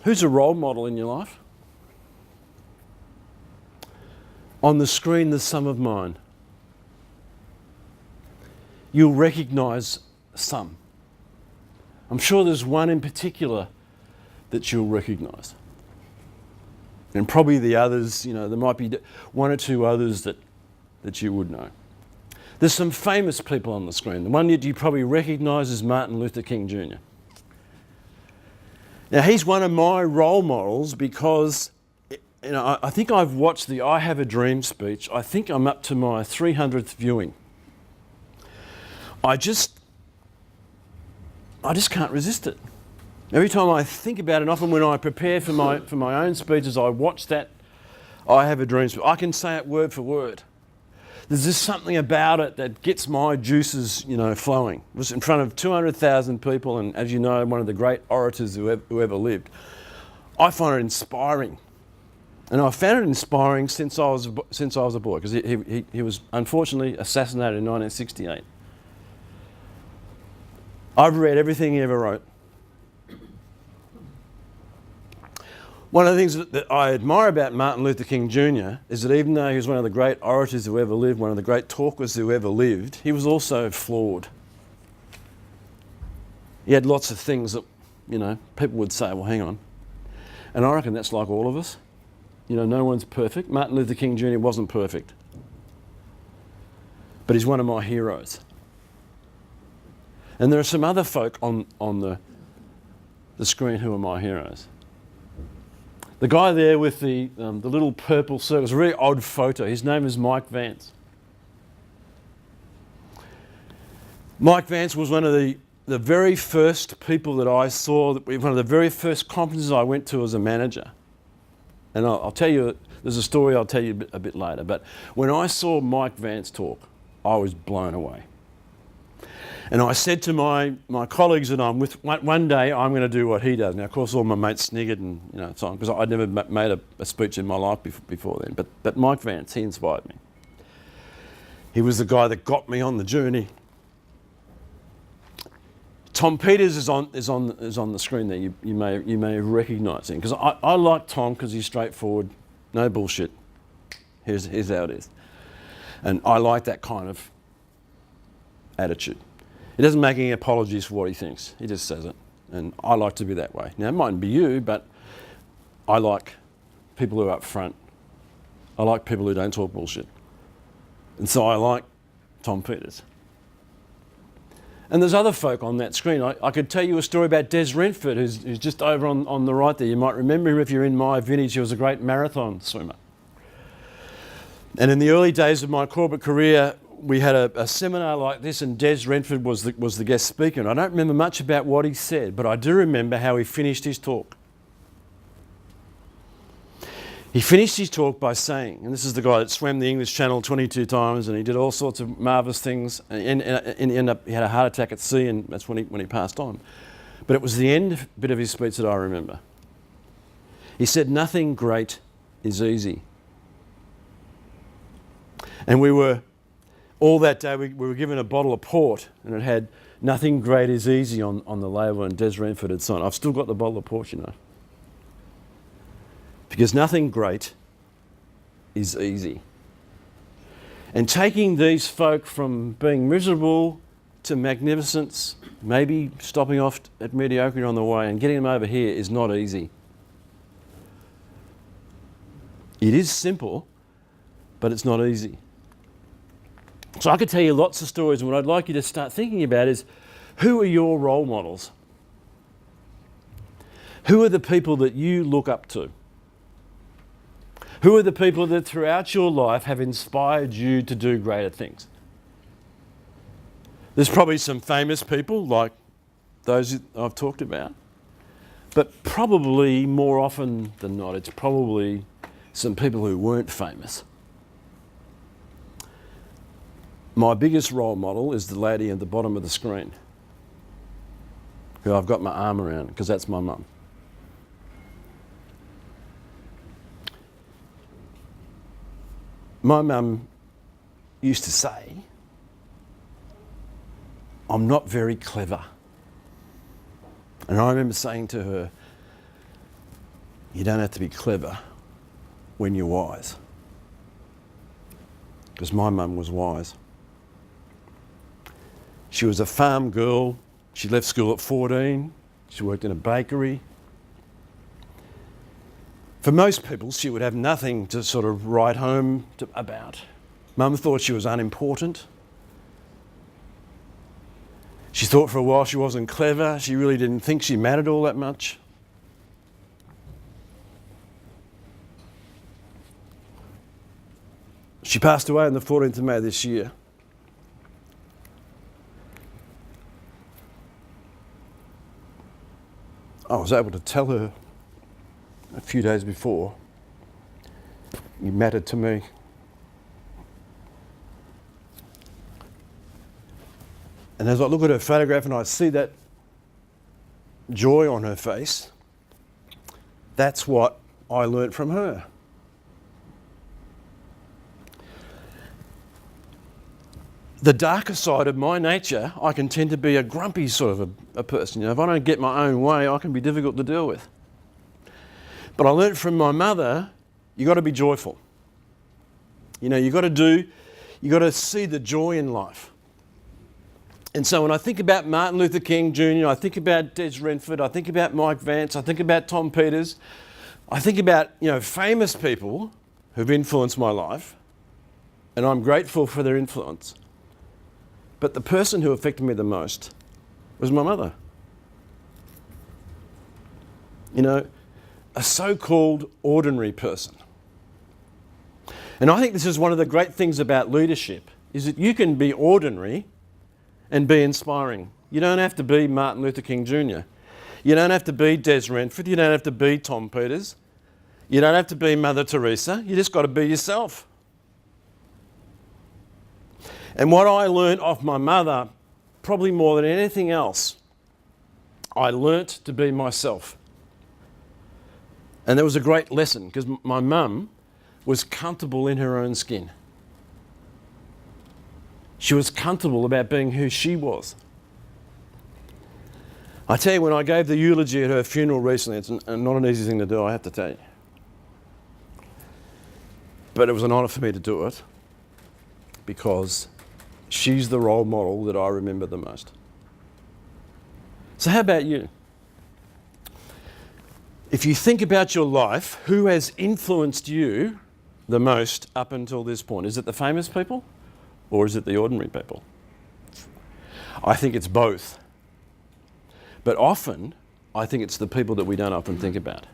Who's a role model in your life? On the screen, there's some of mine. You'll recognise some. I'm sure there's one in particular that you'll recognise. And probably the others, there might be one or two others that you would know. There's some famous people on the screen. The one that you probably recognise is Martin Luther King Jr. Now, he's one of my role models because, I think I've watched the I Have a Dream speech. I think I'm up to my 300th viewing. I just can't resist it. Every time I think about it, often when I prepare for my own speeches, I watch that I Have a Dream speech. I can say it word for word. There's just something about it that gets my juices, flowing. It was in front of 200,000 people, and as you know, one of the great orators who ever lived. I find it inspiring, and I found it inspiring since I was a boy, because he was unfortunately assassinated in 1968. I've read everything he ever wrote. One of the things that I admire about Martin Luther King Jr. is that even though he was one of the great orators who ever lived, one of the great talkers who ever lived, he was also flawed. He had lots of things that, people would say, well, hang on. And I reckon that's like all of us. No one's perfect. Martin Luther King Jr. wasn't perfect. But he's one of my heroes. And there are some other folk on the screen who are my heroes. The guy there with the little purple circle, it's a really odd photo. His name is Mike Vance. Mike Vance was one of the very first people that I saw, one of the very first conferences I went to as a manager. And I'll tell you, there's a story I'll tell you a bit later, but when I saw Mike Vance talk, I was blown away. And I said to my colleagues that I'm with, one day I'm going to do what he does. Now, of course, all my mates sniggered and so on, because I'd never made a speech in my life before then. But Mike Vance, he inspired me. He was the guy that got me on the journey. Tom Peters is on the screen there. You may recognise him, because I like Tom because he's straightforward, no bullshit. Here's how it is, and I like that kind of attitude. He doesn't make any apologies for what he thinks. He just says it. And I like to be that way. Now, it mightn't be you, but I like people who are up front. I like people who don't talk bullshit. And so I like Tom Peters. And there's other folk on that screen. I could tell you a story about Des Rentford, who's just over on the right there. You might remember him if you're in my vintage. He was a great marathon swimmer. And in the early days of my corporate career, we had a seminar like this, and Des Rentford was the guest speaker. And I don't remember much about what he said, but I do remember how he finished his talk. He finished his talk by saying, and this is the guy that swam the English Channel 22 times, and he did all sorts of marvellous things, and he had a heart attack at sea, and that's when he passed on. But it was the end bit of his speech that I remember. He said, "Nothing great is easy." And all that day, we were given a bottle of port, and it had "Nothing great is easy" on the label, and Des Rentford had signed. I've still got the bottle of port, because nothing great is easy. And taking these folk from being miserable to magnificence, maybe stopping off at mediocrity on the way, and getting them over here is not easy. It is simple, but it's not easy. So I could tell you lots of stories, and what I'd like you to start thinking about is, who are your role models? Who are the people that you look up to? Who are the people that throughout your life have inspired you to do greater things? There's probably some famous people like those I've talked about, but probably more often than not, it's probably some people who weren't famous. My biggest role model is the lady at the bottom of the screen, who I've got my arm around, because that's my mum. My mum used to say, "I'm not very clever." And I remember saying to her, you don't have to be clever when you're wise. Because my mum was wise. She was a farm girl. She left school at 14. She worked in a bakery. For most people, she would have nothing to sort of write home about. Mum thought she was unimportant. She thought for a while she wasn't clever. She really didn't think she mattered all that much. She passed away on the 14th of May this year. I was able to tell her a few days before, you mattered to me. And as I look at her photograph and I see that joy on her face, that's what I learnt from her. The darker side of my nature, I can tend to be a grumpy sort of a person. You know, if I don't get my own way, I can be difficult to deal with. But I learnt from my mother, you got to be joyful. You know, you got to see the joy in life. And so when I think about Martin Luther King Jr., I think about Des Renford, I think about Mike Vance, I think about Tom Peters, I think about, you know, famous people who've influenced my life, and I'm grateful for their influence. But the person who affected me the most was my mother. You know, a so-called ordinary person. And I think this is one of the great things about leadership, is that you can be ordinary and be inspiring. You don't have to be Martin Luther King Jr. You don't have to be Des Renford. You don't have to be Tom Peters. You don't have to be Mother Teresa. You just got to be yourself. And what I learned off my mother, probably more than anything else, I learnt to be myself. And there was a great lesson, because my mum was comfortable in her own skin. She was comfortable about being who she was. I tell you, when I gave the eulogy at her funeral recently, it's not an easy thing to do, I have to tell you. But it was an honour for me to do it, because she's the role model that I remember the most. So how about you? If you think about your life, who has influenced you the most up until this point? Is it the famous people or is it the ordinary people? I think it's both. But often, I think it's the people that we don't often think about.